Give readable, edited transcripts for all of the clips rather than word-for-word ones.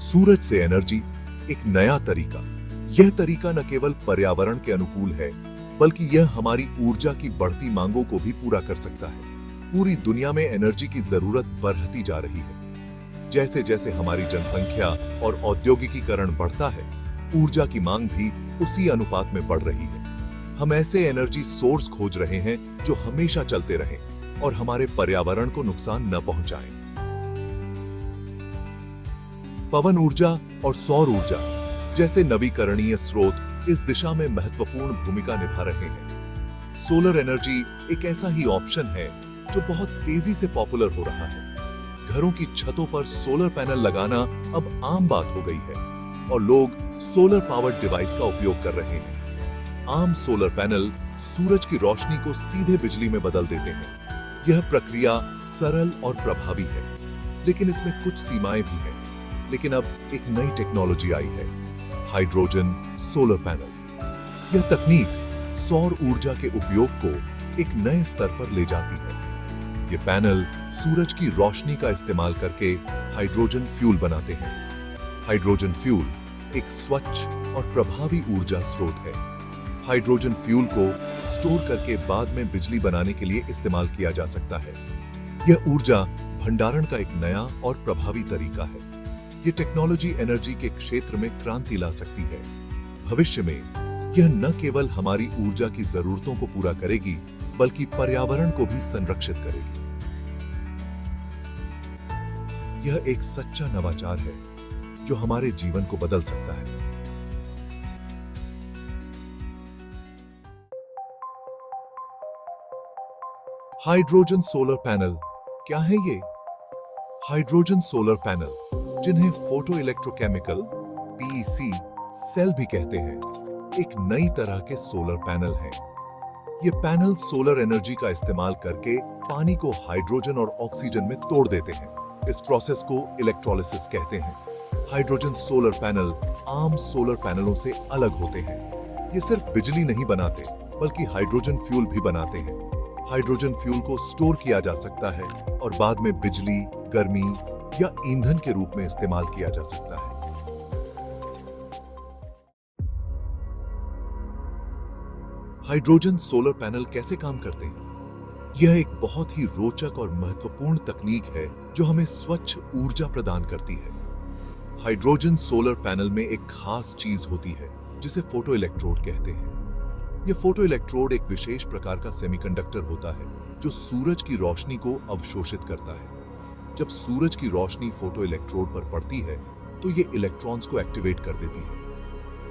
सूरज से एनर्जी, एक नया तरीका। यह तरीका न केवल पर्यावरण के अनुकूल है, बल्कि यह हमारी ऊर्जा की बढ़ती मांगों को भी पूरा कर सकता है। पूरी दुनिया में एनर्जी की जरूरत बढ़ती जा रही है। जैसे जैसे हमारी जनसंख्या और औद्योगिकीकरण बढ़ता है, ऊर्जा की मांग भी उसी अनुपात में बढ़ रही है। हम ऐसे एनर्जी सोर्स खोज रहे हैं जो हमेशा चलते रहें और हमारे पर्यावरण को नुकसान न पहुंचाएं। पवन ऊर्जा और सौर ऊर्जा जैसे नवीकरणीय स्रोत इस दिशा में महत्वपूर्ण भूमिका निभा रहे हैं। सोलर एनर्जी एक ऐसा ही ऑप्शन है जो बहुत तेजी से पॉपुलर हो रहा है। घरों की छतों पर सोलर पैनल लगाना अब आम बात हो गई है और लोग सोलर पावर्ड डिवाइस का उपयोग कर रहे हैं। आम सोलर पैनल सूरज की रोशनी को सीधे बिजली में बदल देते हैं। यह प्रक्रिया सरल और प्रभावी है, लेकिन इसमें कुछ सीमाएं भी हैं। लेकिन अब एक नई टेक्नोलॉजी आई है, हाइड्रोजन सोलर पैनल। यह तकनीक सौर ऊर्जा के उपयोग को एक नए स्तर पर ले जाती है। ये पैनल सूरज की रोशनी का इस्तेमाल करके हाइड्रोजन फ्यूल बनाते हैं। हाइड्रोजन फ्यूल एक स्वच्छ और प्रभावी ऊर्जा स्रोत है। हाइड्रोजन फ्यूल को स्टोर करके बाद में बिजली बनाने के लिए इस्तेमाल किया जा सकता है। यह ऊर्जा भंडारण का एक नया और प्रभावी तरीका है। ये टेक्नोलॉजी एनर्जी के क्षेत्र में क्रांति ला सकती है। भविष्य में यह न केवल हमारी ऊर्जा की जरूरतों को पूरा करेगी, बल्कि पर्यावरण को भी संरक्षित करेगी। यह एक सच्चा नवाचार है जो हमारे जीवन को बदल सकता है। हाइड्रोजन सोलर पैनल क्या है ये? हाइड्रोजन सोलर पैनल, जिन्हें फोटो इलेक्ट्रोकेमिकल पीईसी सेल भी कहते हैं, एक नई तरह के सोलर पैनल हैं। ये पैनल सोलर एनर्जी का इस्तेमाल करके पानी को हाइड्रोजन और ऑक्सीजन में तोड़ देते हैं। इस प्रोसेस को इलेक्ट्रोलिसिस कहते हैं। हाइड्रोजन सोलर पैनल आम सोलर पैनलों से अलग होते हैं। ये सिर्फ बिजली नहीं बनाते, बल्कि हाइड्रोजन फ्यूल भी बनाते हैं। हाइड्रोजन फ्यूल को स्टोर किया जा सकता है और बाद में बिजली, गर्मी या ईंधन के रूप में इस्तेमाल किया जा सकता है। हाइड्रोजन सोलर पैनल कैसे काम करते हैं? यह एक बहुत ही रोचक और महत्वपूर्ण तकनीक है जो हमें स्वच्छ ऊर्जा प्रदान करती है। हाइड्रोजन सोलर पैनल में एक खास चीज होती है जिसे फोटो इलेक्ट्रोड कहते हैं। यह फोटो इलेक्ट्रोड एक विशेष प्रकार का सेमीकंडक्टर होता है जो सूरज की रोशनी को अवशोषित करता है। जब सूरज की रोशनी फोटो इलेक्ट्रोड पर पड़ती है तो ये इलेक्ट्रॉन्स को एक्टिवेट कर देती है।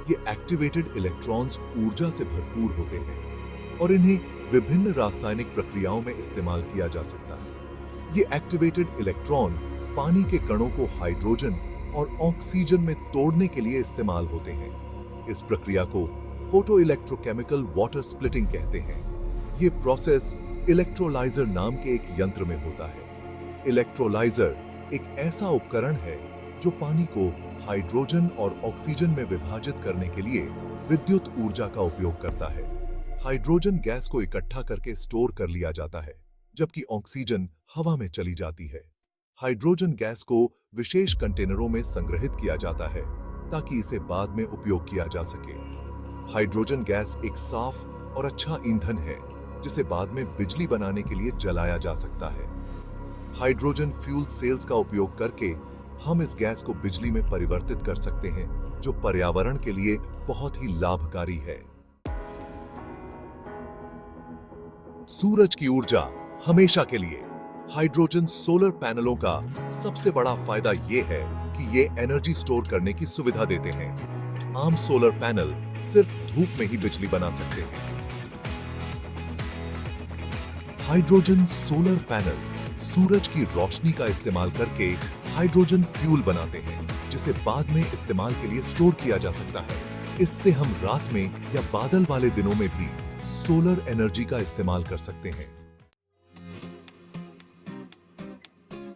ये एक्टिवेटेड इलेक्ट्रॉन्स ऊर्जा से भरपूर होते हैं और इन्हें विभिन्न रासायनिक प्रक्रियाओं में इस्तेमाल किया जा सकता है। ये एक्टिवेटेड इलेक्ट्रॉन पानी के कणों को हाइड्रोजन और ऑक्सीजन में तोड़ने के लिए इस्तेमाल होते हैं। इस प्रक्रिया को फोटो इलेक्ट्रोकेमिकल वाटर स्प्लिटिंग कहते हैं। ये प्रोसेस इलेक्ट्रोलाइजर नाम के एक यंत्र में होता है। इलेक्ट्रोलाइजर एक ऐसा उपकरण है जो पानी को हाइड्रोजन और ऑक्सीजन में विभाजित करने के लिए विद्युत ऊर्जा का उपयोग करता है। हाइड्रोजन गैस को इकट्ठा करके स्टोर कर लिया जाता है, जबकि ऑक्सीजन हवा में चली जाती है। हाइड्रोजन गैस को विशेष कंटेनरों में संग्रहित किया जाता है ताकि इसे बाद में उपयोग किया जा सके। हाइड्रोजन गैस एक साफ और अच्छा ईंधन है जिसे बाद में बिजली बनाने के लिए जलाया जा सकता है। हाइड्रोजन फ्यूल सेल्स का उपयोग करके हम इस गैस को बिजली में परिवर्तित कर सकते हैं, जो पर्यावरण के लिए बहुत ही लाभकारी है। सूरज की ऊर्जा हमेशा के लिए। हाइड्रोजन सोलर पैनलों का सबसे बड़ा फायदा यह है कि ये एनर्जी स्टोर करने की सुविधा देते हैं। आम सोलर पैनल सिर्फ धूप में ही बिजली बना सकते हैं। हाइड्रोजन सोलर पैनल सूरज की रोशनी का इस्तेमाल करके हाइड्रोजन फ्यूल बनाते हैं, जिसे बाद में इस्तेमाल के लिए स्टोर किया जा सकता है। इससे हम रात में या बादल वाले दिनों में भी सोलर एनर्जी का इस्तेमाल कर सकते हैं।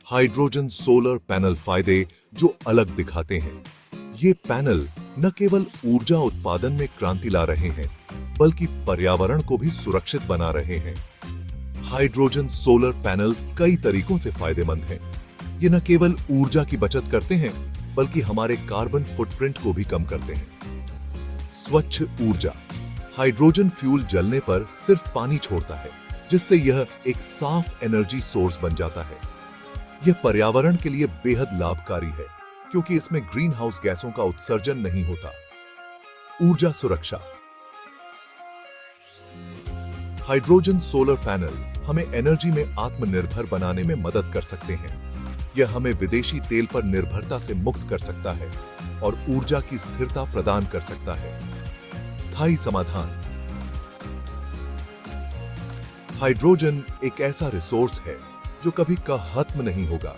हाइड्रोजन सोलर पैनल फायदे जो अलग दिखाते हैं। ये पैनल न केवल ऊर्जा उत्पादन में क्रांति ला रहे हैं, बल्कि पर्यावरण को भी सुरक्षित बना रहे हैं। हाइड्रोजन सोलर पैनल कई तरीकों से फायदेमंद हैं। ये न केवल ऊर्जा की बचत करते हैं, बल्कि हमारे कार्बन फुटप्रिंट को भी कम करते हैं। स्वच्छ ऊर्जा। हाइड्रोजन फ्यूल जलने पर सिर्फ पानी छोड़ता है, जिससे यह एक साफ एनर्जी सोर्स बन जाता है। यह पर्यावरण के लिए बेहद लाभकारी है, क्योंकि इसमें ग्रीन हाउस गैसों का उत्सर्जन नहीं होता। ऊर्जा सुरक्षा। हाइड्रोजन सोलर पैनल हमें एनर्जी में आत्मनिर्भर बनाने में मदद कर सकते हैं। यह हमें विदेशी तेल पर निर्भरता से मुक्त कर सकता है और ऊर्जा की स्थिरता प्रदान कर सकता है। स्थायी समाधान। हाइड्रोजन एक ऐसा रिसोर्स है जो कभी खत्म नहीं होगा,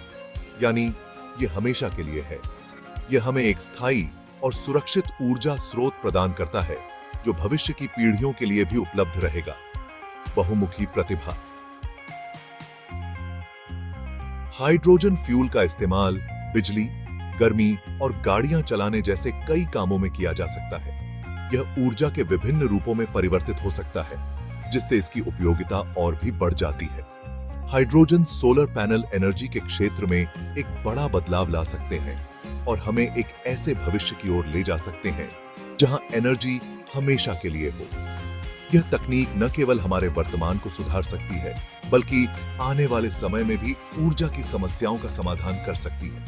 यानी यह हमेशा के लिए है। यह हमें एक स्थायी और सुरक्षित ऊर्जा स्रोत प्रदान करता है, जो भविष्य की पीढ़ियों के लिए भी उपलब्ध रहेगा। बहुमुखी प्रतिभा। हाइड्रोजन फ्यूल का इस्तेमाल बिजली, गर्मी और गाड़ियां चलाने जैसे कई कामों में किया जा सकता है। यह ऊर्जा के विभिन्न रूपों में परिवर्तित हो सकता है, जिससे इसकी उपयोगिता और भी बढ़ जाती है। हाइड्रोजन सोलर पैनल एनर्जी के क्षेत्र में एक बड़ा बदलाव ला सकते हैं और हमें एक ऐसे भविष्य की ओर ले जा सकते हैं जहां एनर्जी हमेशा के लिए हो। यह तकनीक न केवल हमारे वर्तमान को सुधार सकती है, बल्कि आने वाले समय में भी ऊर्जा की समस्याओं का समाधान कर सकती है।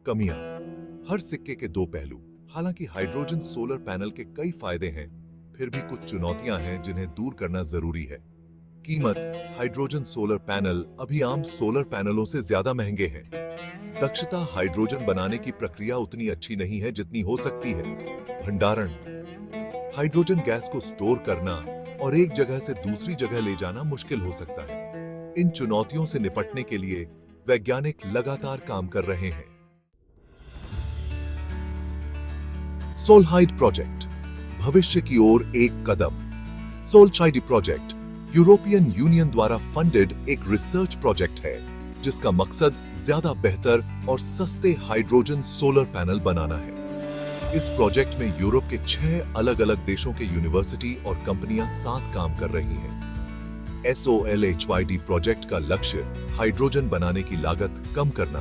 कमियां। हर सिक्के के दो पहलू। हालांकि हाइड्रोजन सोलर पैनल के कई फायदे हैं, फिर भी कुछ चुनौतियां हैं जिन्हें दूर करना जरूरी है। कीमत। हाइड्रोजन सोलर पैनल अभी आम सोलर पैनलों से ज्यादा महंगे हैं। दक्षता। हाइड्रोजन बनाने की प्रक्रिया उतनी अच्छी नहीं है जितनी हो सकती है। भंडारण। हाइड्रोजन गैस को स्टोर करना और एक जगह से दूसरी जगह ले जाना मुश्किल हो सकता है। इन चुनौतियों से निपटने के लिए वैज्ञानिक लगातार काम कर रहे हैं। सोलहाइड प्रोजेक्ट, भविष्य की ओर एक कदम। सोलचाइडी प्रोजेक्ट यूरोपियन यूनियन द्वारा फंडेड एक रिसर्च प्रोजेक्ट है, जिसका मकसद ज्यादा बेहतर और सस्ते हाइड्रोजन सोलर पैनल बनाना है। इस प्रोजेक्ट में यूरोप के 6 अलग-अलग देशों के यूनिवर्सिटी और कंपनियां साथ काम कर रही हैं। SOLHYD प्रोजेक्ट का लक्ष्य हाइड्रोजन बनाने की लागत कम करना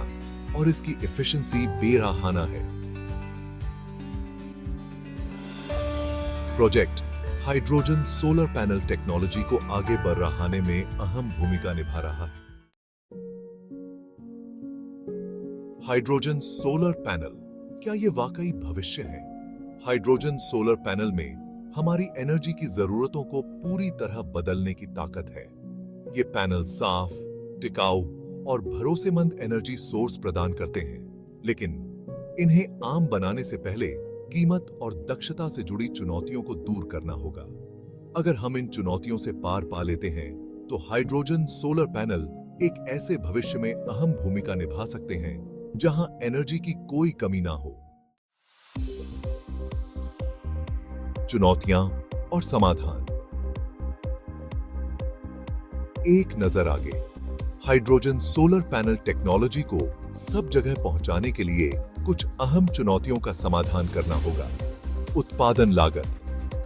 और इसकी एफिशिएंसी बेराहाना है। Project hydrogen solar panel technology को आगे बढ़ाने में अहम भूमिका निभा रहा है। हाइड्रोजन सोलर पैनल, क्या ये वाकई भविष्य है? हाइड्रोजन सोलर पैनल में हमारी एनर्जी की जरूरतों को पूरी तरह बदलने की ताकत है। ये पैनल साफ, टिकाऊ और भरोसेमंद एनर्जी सोर्स प्रदान करते हैं, लेकिन इन्हें आम बनाने से पहले कीमत और दक्षता से जुड़ी चुनौतियों को दूर करना होगा। अगर हम इन चुनौतियों से पार पा लेते हैं, तो हाइड्रोजन सोलर पैनल एक ऐसे भविष्य में अहम भूमिका निभा सकते हैं जहां एनर्जी की कोई कमी ना हो। चुनौतियां और समाधान। एक नजर आगे। हाइड्रोजन सोलर पैनल टेक्नोलॉजी को सब जगह पहुंचाने के लिए कुछ अहम चुनौतियों का समाधान करना होगा। उत्पादन लागत,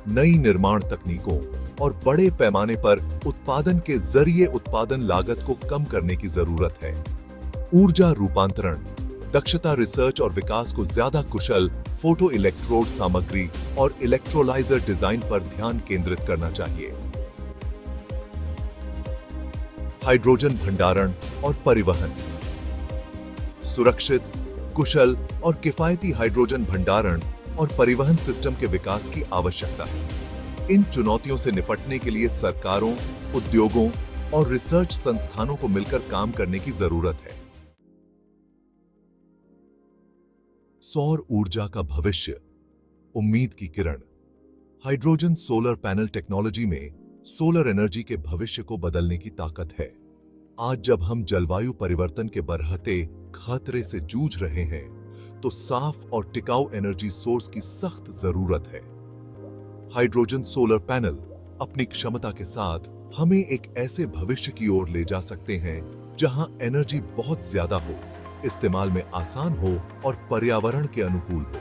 नई निर्माण तकनीकों और बड़े पैमाने पर उत्पादन के जरिए उत्पादन लागत को कम करने की जरूरत है। ऊर्जा रूपांतरण, दक्षता रिसर्च और विकास को ज्यादा कुशल फोटो इलेक्ट्रोड सामग्री और इलेक्ट्रोलाइजर डिजाइन पर ध्यान केंद्रित करना चाहिए। हाइड्रोजन भंडारण और परिवहन, सुरक्षित, कुशल और किफायती हाइड्रोजन भंडारण और परिवहन सिस्टम के विकास की आवश्यकता है। इन चुनौतियों से निपटने के लिए सरकारों, उद्योगों और रिसर्च संस्थानों को मिलकर काम करने की जरूरत है। सौर ऊर्जा का भविष्य, उम्मीद की किरण। हाइड्रोजन सोलर पैनल टेक्नोलॉजी में सोलर एनर्जी के भविष्य को बदलने की ताकत है। आज जब हम जलवायु परिवर्तन के बढ़ते खतरे से जूझ रहे हैं, तो साफ और टिकाऊ एनर्जी सोर्स की सख्त जरूरत है। हाइड्रोजन सोलर पैनल अपनी क्षमता के साथ हमें एक ऐसे भविष्य की ओर ले जा सकते हैं जहां एनर्जी बहुत ज्यादा हो, इस्तेमाल में आसान हो और पर्यावरण के अनुकूल हो।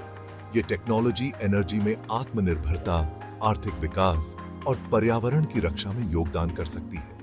ये टेक्नोलॉजी एनर्जी में आत्मनिर्भरता, आर्थिक विकास और पर्यावरण की रक्षा में योगदान कर सकती है।